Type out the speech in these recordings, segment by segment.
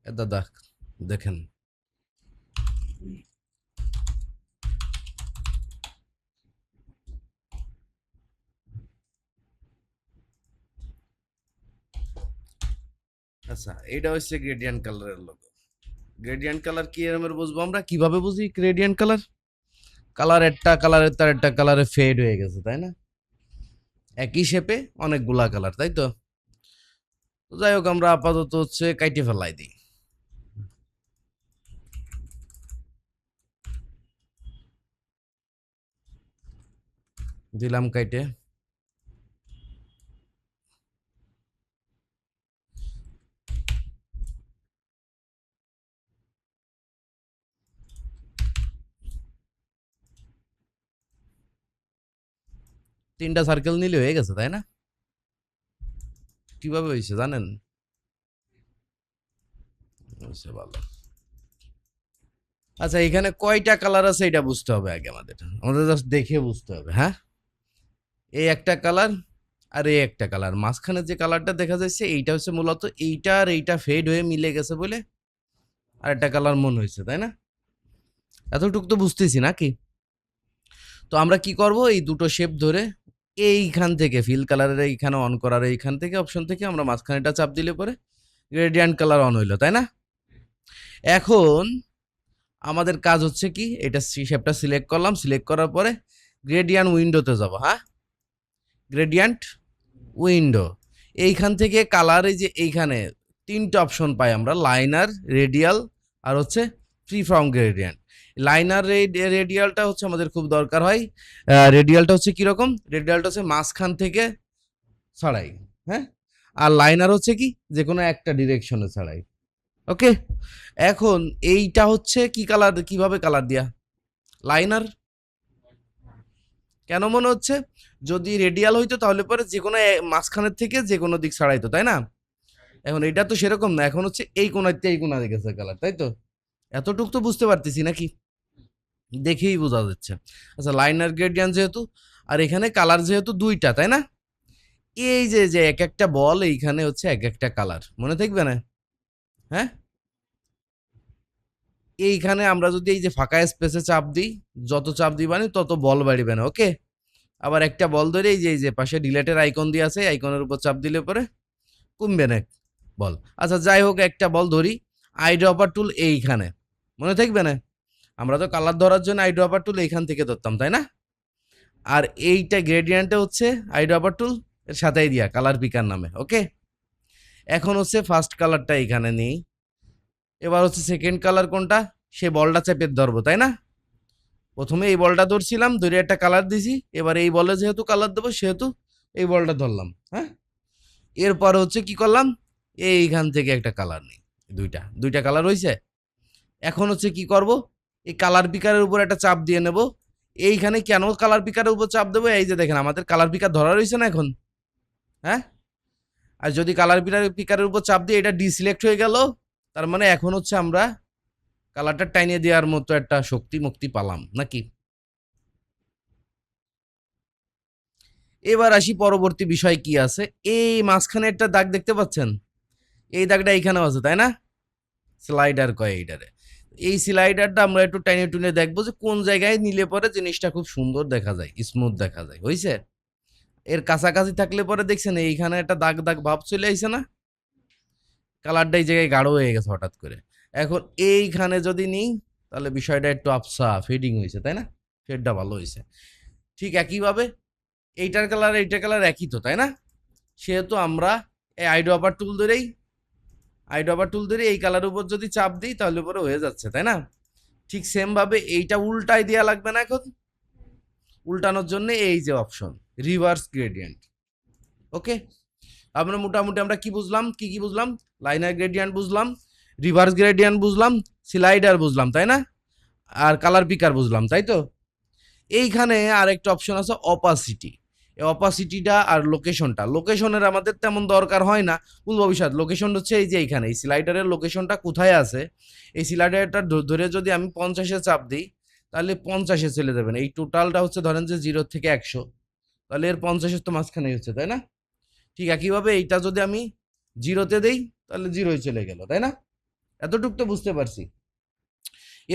দাদা দেখেন, আচ্ছা এটা হচ্ছে গ্রেডিয়েন্ট কালারের লোগো। গ্রেডিয়েন্ট কালার কি এরকম বুঝবো আমরা, কিভাবে বুঝি গ্রেডিয়েন্ট কালার? কালার একটা কালারের তার একটা কালারে ফেড হয়ে গেছে, তাই না? একই শেপে অনেকগুলা কালার, তাই তো? যাই হোক, আমরা আপাতত হচ্ছে কাইটে ফেলাই দিই। দিলাম কাইটে। তিনটা সার্কেল নিলে হয়ে গেছে, তাই না? কিভাবে হয়েছে জানেন? ভালো। আচ্ছা, এখানে কয়টা কালার আছে এটা বুঝতে হবে আগে আমাদের। আমাদের জাস্ট দেখে বুঝতে হবে, হ্যাঁ? এই একটা কালার আর এই একটা কালার, মাঝখানে যে কালারটা দেখা যাচ্ছে এইটা হচ্ছে মূলত এইটা আর এইটা ফেড হয়ে মিলে গেছে বলে আর একটা কালার মনে হয়েছে, তাই না? এতটুকু তো বুঝতেছি নাকি? তো আমরা কি করব, এই দুটো শেপ ধরে এইখান থেকে ফিল কালারের এইখানে অন করার এইখান থেকে অপশন থেকে আমরা মাঝখানেটা চাপ দিলে পরে গ্রেডিয়েন্ট কালার অন হইলো, তাই না? এখন আমাদের কাজ হচ্ছে কি, এটা শেপটা সিলেক্ট করলাম, সিলেক্ট করার পরে গ্রেডিয়েন্ট উইন্ডোতে যাব। হ্যাঁ, গ্রেডিয়েন্ট উইন্ডো, এইখান থেকে কালার, এই যে এইখানে তিনটা অপশন পাই আমরা, লাইনার, রেডিয়াল আর হচ্ছে ফ্রি ফ্রম গ্রেডিয়েন্ট। লাইনার রেডিয়ালটা হচ্ছে আমাদের খুব দরকার হয়। রেডিয়ালটা হচ্ছে কীরকম, রেডিয়ালটা হচ্ছে মাঝখান থেকে ছাড়াই, হ্যাঁ? আর লাইনার হচ্ছে কি, যে কোনো একটা ডিরেকশনে ছাড়াই। ওকে, এখন এইটা হচ্ছে কি কালার, কিভাবে কালার দিয়া? লাইনার। কেন মনে হচ্ছে? যদি রেডিয়াল হইতো তাহলে পরে যে কোনো মাঝখানের থেকে যে কোনো দিক ছাড়াইতো, তাই না? এখন এটা তো সেরকম না, এখন হচ্ছে এই কোনাতে এই কোনা গেছে কালার, তাই তো? এতটুক তো বুঝতে পারতেছি নাকি? দেখেই বোঝা যাচ্ছে। আচ্ছা, লাইনার গ্রেডিয়েন্ট যেহেতু আর এখানে কালার যেহেতু দুইটা, তাই না? এই যে যে এক একটা বল এইখানে হচ্ছে এক একটা কালার, মনে থাকবে না? হ্যাঁ, এইখানে আমরা যদি এই যে ফাঁকা স্পেসে চাপ দিই, যত চাপ দিবানি তত বল বাড়িবে না। ওকে, আবার একটা বল ধরে এই যে পাশে ডিলেটের আইকন দিয়ে আছে, আইকনের উপর চাপ দিলে পরে কমবে না বল। আচ্ছা যাই হোক, একটা বল ধরি, আই ড্রপার টুল এইখানে, মনে থাকবে না? আমরা তো কালার ধরার জন্য আই ড্রপার টুল এইখান থেকে ধরতাম, তাই না? আর এইটা গ্রেডিয়েন্টে হচ্ছে আই ড্রপার টুল এর সাথেই দিয়া কালার পিকার নামে। ওকে, এখন হচ্ছে ফার্স্ট কালারটা এইখানে নেই, এবার হচ্ছে সেকেন্ড কালার কোনটা, সে বলটা চেপে ধরবো, তাই না? প্রথমে এই বলটা ধরছিলাম, ধরে একটা কালার দিছি, এবার এই বলে যেহেতু কালার দেবো সেহেতু এই বলটা ধরলাম, হ্যাঁ? এরপর হচ্ছে কি করলাম, এইখান থেকে একটা কালার নেই, দুইটা দুইটা কালার হয়েছে। এখন হচ্ছে কি করব, এই কালার পিকারের উপর একটা চাপ দিয়ে নেব। এইখানে কেন কালার পিকারের উপর চাপ দেবো, এই যে দেখেন আমাদের কালার পিকার ধরা রয়েছে না এখন, হ্যাঁ? আর যদি কালার পিকারের উপর চাপ দিয়ে এটা ডিসিলেক্ট হয়ে গেল, তার মানে এখন হচ্ছে আমরা কালারটা টাইনিয়ে দেওয়ার মতো একটা শক্তি মুক্তি পালাম নাকি? এবার আসি পরবর্তী বিষয় কি আছে। এই মাঝখানে একটা দাগ দেখতে পাচ্ছেন, এই দাগটা এইখানেও আছে, তাই না? স্লাইডার কয় এইটারে। এই স্লাইডারটা আমরা একটু টাইনে টুনে দেখবো যে কোন জায়গায় নিলে পরে জিনিসটা খুব সুন্দর দেখা যায়, স্মুথ দেখা যায়, হয়েছে? এর কাছাকাছি থাকলে পরে দেখছেন এইখানে একটা দাগ দাগ ভাব চলে আইছে না? কালারটা এই জায়গায় গাঢ় হয়ে গেছে হঠাৎ করে। এখন এইখানে যদি নিই তাহলে বিষয়টা একটু আফসা ফেডিং হয়েছে, তাই না? ফেডটা ভালো হয়েছে। ঠিক একইভাবে এইটার কালার একই তো, তাই না? সেহেতু আমরা এই আইড্রপার টুল ধরে এই কালার উপর যদি চাপ দিই তাহলে পরে হয়ে যাচ্ছে, তাই না? ঠিক সেম ভাবে এইটা উল্টাই দেওয়া লাগবে না এখন? উল্টানোর জন্য এই যে অপশন রিভার্স গ্রেডিয়েন্ট। ওকে, আমরা মোটামুটি আমরা কি বুঝলাম, কি কি বুঝলাম? লাইনার গ্রেডিয়েন্ট বুঝলাম, রিভার্স গ্রেডিয়েন্ট বুঝলাম, স্লাইডার বুঝলাম, তাই না? আর কালার পিকার বুঝলাম, তাই তো? এইখানে আরেকটা অপশন আছে অপাসিটি। এই অপাসিটিটা আর লোকেশনটা, লোকেশনের আমাদের তেমন দরকার হয় না। ভুল ভবিষ্যৎ, লোকেশন হচ্ছে এই যে এইখানে এই স্লাইডারের লোকেশনটা কোথায় আছে, এই স্লাইডারটা ধরে যদি আমি 50-এ চাপ দিই তাহলে 50-এ চলে যাবেন। এই টোটালটা হচ্ছে ধরেন যে 0 থেকে 100, তাহলে এর 50-এর তো মাঝখানেই হচ্ছে, তাই না? ঠিক একইভাবে এইটা যদি আমি 0-তে দেই তাহলে 0-ই চলে গেল, তাই না? এতটুক তো বুঝতে পারছি।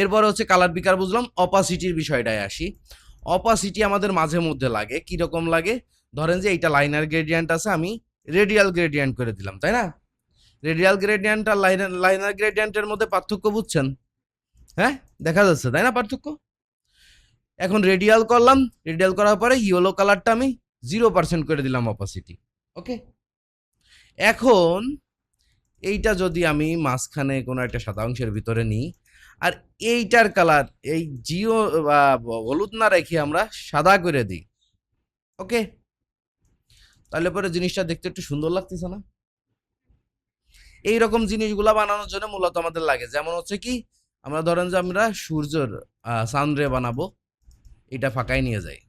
এরপরে হচ্ছে কালার পিকার বুঝলাম, অপাসিটির বিষয়টায় আসি। অপাসিটি আমাদের মাঝে মধ্যে লাগে, কিরকম লাগে? ধরেন যে এইটা লাইনার গ্রেডিয়েন্ট আছে, আমি রেডিয়াল গ্রেডিয়েন্ট করে দিলাম, তাই না? রেডিয়াল গ্রেডিয়েন্ট আর লাইনার গ্রেডিয়েন্টের মধ্যে পার্থক্য বুঝছেন? হ্যাঁ, দেখা যাচ্ছে তাই না পার্থক্য? এখন রেডিয়াল করলাম, রেডিয়াল করার পরে ইয়েলো কালারটা আমি 0% করে দিলাম অপাসিটি। ওকে, এখন এইটা যদি আমি মাঝখানে কোনো একটা সাদা অংশের ভিতরে নিই, আর এইটার কালার এই জিও বা হলুদ না রেখে আমরা সাদা করে দিই, ওকে, তাহলে পরে জিনিসটা দেখতে একটু সুন্দর লাগতেছে না? এইরকম জিনিসগুলা বানানোর জন্য মূলত আমাদের লাগে, যেমন হচ্ছে কি, আমরা ধরেন যে আমরা সূর্যের সানরে বানাবো, এটা ফাঁকায় নিয়ে যাই।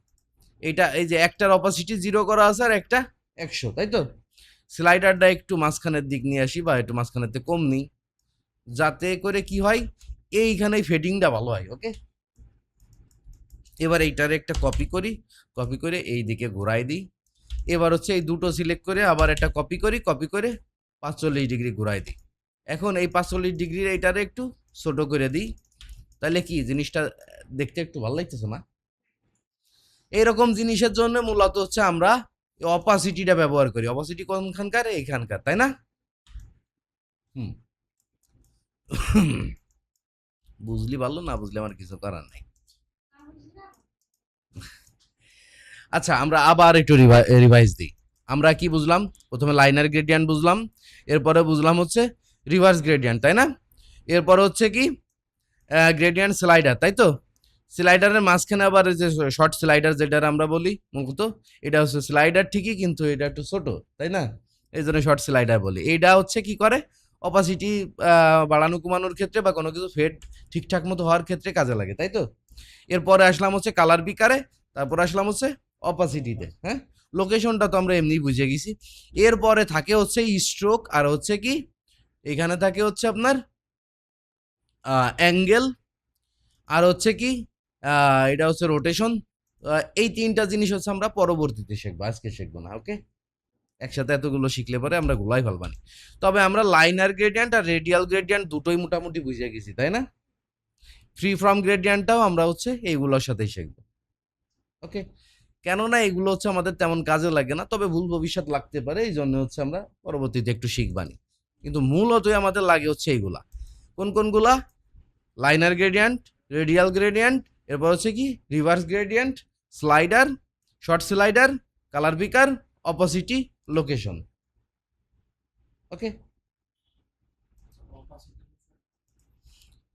এইটা এই যে একটার অপাসিটি 0 করা আছে আর একটা 100, তাই তো? স্লাইডারটা একটু মাঝখানের দিক নিয়ে আসি বা একটু মাঝখানের থেকে কম নিই, যাতে করে কি হয়, এইখানে ফেডিংটা ভালো হয়। ওকে, এবার এইটার একটা কপি করি, কপি করে এই দিকে ঘোরাই দিই। এবার হচ্ছে এই দুটো সিলেক্ট করে আবার একটা কপি করি, কপি করে 45 ডিগ্রি ঘুরাই দিই। এখন এই 45 ডিগ্রির এইটারে একটু ছোট করে দিই, তাহলে কি জিনিসটা দেখতে একটু ভালো লাগতেছে না? এইরকম জিনিসের জন্য মূলত হচ্ছে আমরা অপাসিটিটা ব্যবহার করি। অপাসিটি কোনখানকার? এইখানকার, তাই না? হুম। বুঝলি ভালো, না বুঝলে আমার কিছু করার নাই। আচ্ছা, আমরা আবার একটু রিভাইজ দিই। আমরা কি বুঝলাম? প্রথমে লাইনার গ্রেডিয়েন্ট বুঝলাম, এরপরে বুঝলাম হচ্ছে রিভার্স গ্রেডিয়েন্ট, তাই না? এরপর হচ্ছে কি গ্রেডিয়েন্ট স্লাইডার, তাই তো? স্লাইডারের মাঝখানে আবার যে শর্ট স্লাইডার যেটা আমরা বলি মূলত, এটা হচ্ছে স্লাইডার ঠিকই, কিন্তু এটা একটু ছোট, তাই না? এই জন্য শর্ট স্লাইডার বলি। এইটা হচ্ছে কি করে, অপাসিটি বাড়ানো কমানোর ক্ষেত্রে বা কোনো কিছু ফেড ঠিকঠাক মতো হওয়ার ক্ষেত্রে কাজে লাগে, তাই তো? এরপরে আসলাম হচ্ছে কালার পিকারে, তারপর আসলাম হচ্ছে অপাসিটিতে। হ্যাঁ, লোকেশনটা তো আমরা এমনি বুঝে গেছি। এরপরে থাকে হচ্ছে স্ট্রোক, আর হচ্ছে কি এখানে থাকে হচ্ছে আপনার অ্যাঙ্গেল, আর হচ্ছে কি এটা হচ্ছে রোটেশন। এই তিনটা জিনিস হচ্ছে আমরা পরবর্তীতে শিখবো, আজকে শিখবো না। ওকে, একসাথে এতগুলো শিখলে পরে আমরা গুলাই ফেলবানি। তবে আমরা লাইনার গ্রেডিয়েন্ট আর রেডিয়াল গ্রেডিয়েন্ট দুটোই মোটামুটি বুঝে গেছি, তাই না? ফ্রি ফর্ম গ্রেডিয়েন্টটাও আমরা হচ্ছে এইগুলোর সাথেই শিখবো। ওকে, কেননা এগুলো হচ্ছে আমাদের তেমন কাজে লাগে না, তবে ভুল ভবিষ্যৎ লাগতে পারে, এই জন্য হচ্ছে আমরা পরবর্তীতে একটু শিখবানি। কিন্তু মূলতই আমাদের লাগে হচ্ছে এইগুলা। কোন কোনগুলা? লাইনার গ্রেডিয়েন্ট, রেডিয়াল গ্রেডিয়েন্ট, এরপর হচ্ছে কি reverse gradient, slider, short slider, colour picker, opacity, location. Okay,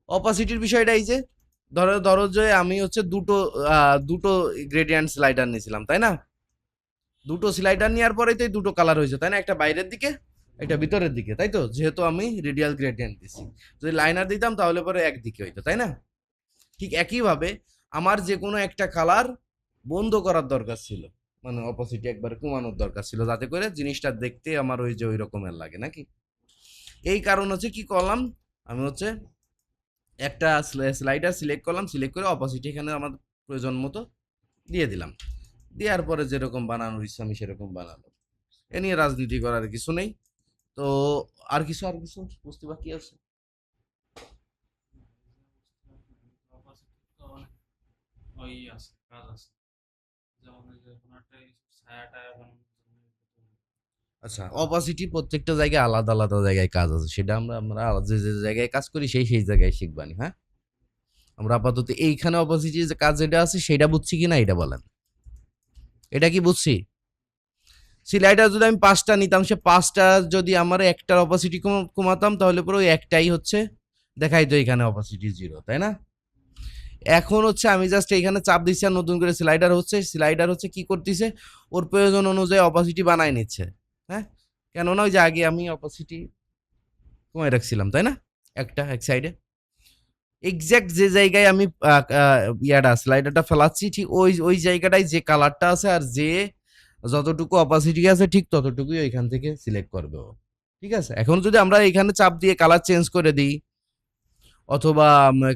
অপাসিটির বিষয়টা এই যে ধরো ধরো যে আমি হচ্ছে দুটো গ্রেডিয়েন্ট স্লাইডার নিয়েছিলাম, তাই না? দুটো স্লাইডার নেওয়ার পরেই তো এই দুটো কালার হয়েছে, তাই না? একটা বাইরের দিকে, একটা ভিতরের দিকে, তাই তো? যেহেতু আমি রেডিয়াল গ্রেডিয়েন্ট দিছি, যদি লাইনার দিতাম তাহলে পরে একদিকে হইতো, তাই না? ঠিক একইভাবে আমার যে কোনো একটা কালার বন্ধ করার দরকার ছিল, মানে অপোজিট একবারে কমানোর দরকার ছিল, যাতে করে জিনিসটা দেখতে আমার ওই যে ওই রকমের লাগে নাকি। এই কারণ হচ্ছে কি করলাম, আমি হচ্ছে একটা স্লাইডার সিলেক্ট করলাম, সিলেক্ট করে অপোজিট এখানে আমার প্রয়োজন মতো দিয়ে দিলাম, দেওয়ার পরে যেরকম বানানোর ইচ্ছা আমি সেরকম বানালাম। এ নিয়ে রাজনীতি করার কিছু নেই। তো আর কিছু বুঝতে বাকি আছে? ওই আছে, কাজ আছে। যেমন এই যে কোনো একটা ছায়া টায়া বানানোর জন্য আচ্ছা, অপাসিটি প্রত্যেকটা জায়গায় আলাদা আলাদা জায়গায় কাজ আছে, সেটা আমরা আমরা যে যে জায়গায় কাজ করি সেই জায়গায় শিখবানি। হ্যাঁ, আমরা আপাতত এইখানে অপাসিটি যে কাজ যেটা আছে সেটা বুঝছি কিনা এটা বলেন। এটা কি বুঝছি? সিলাইটার যদি আমি 5টা নিতাম, সে 5টা যদি আমার একটার অপাসিটি কমাতাম, তাহলে পুরো ওই একটাই হচ্ছে দেখাইতো এখানে অপাসিটি 0, তাই না? এখন হচ্ছে আমি জাস্ট এখানে চাপ দিচ্ছি আর নতুন করে স্লাইডার হচ্ছে কি করতেছে, ওর প্রয়োজন অনুযায়ী অপাসিটি বানায় নিচ্ছে। হ্যাঁ, কেননা ওই যে আগে আমি অপাসিটি কমায় রাখছিলাম, তাই না? একটা এক সাইডে এক্সাক্ট যে জায়গায় আমি স্লাইডারটা ফেলাচ্ছি, ঠিক ওই ওই জায়গাটায় যে কালারটা আছে আর যে যতটুকু অপাসিটি আছে ঠিক ততটুকুই ওইখান থেকে সিলেক্ট করবে ও। ঠিক আছে, এখন যদি আমরা এখানে চাপ দিয়ে কালার চেঞ্জ করে দিই, অথবা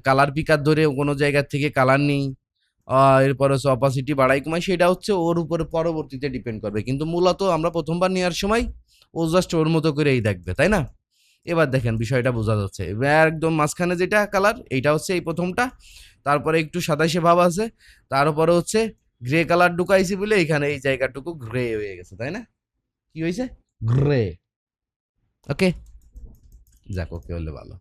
কালার পিকার ধরে কোনো জায়গার থেকে কালার নিই, এরপর হচ্ছে অপাসিটি বাড়াই কমাই, সেটা হচ্ছে ওর উপরে পরবর্তীতে ডিপেন্ড করবে, কিন্তু মূলত আমরা প্রথমবার নেওয়ার সময় ও জাস্ট ওর মতো করেই দেখবে, তাই না? এবার দেখেন বিষয়টা বোঝা যাচ্ছে, এবার একদম মাঝখানে যেটা কালার এইটা হচ্ছে এই প্রথমটা, তারপরে একটু সাদাইশে ভাব আছে, তারপরে হচ্ছে গ্রে কালার ঢুকাইছি বলে এখানে এই জায়গাটুকু গ্রে হয়ে গেছে, তাই না? কি হয়েছে? গ্রে। ওকে, যাক ওকে হলে ভালো।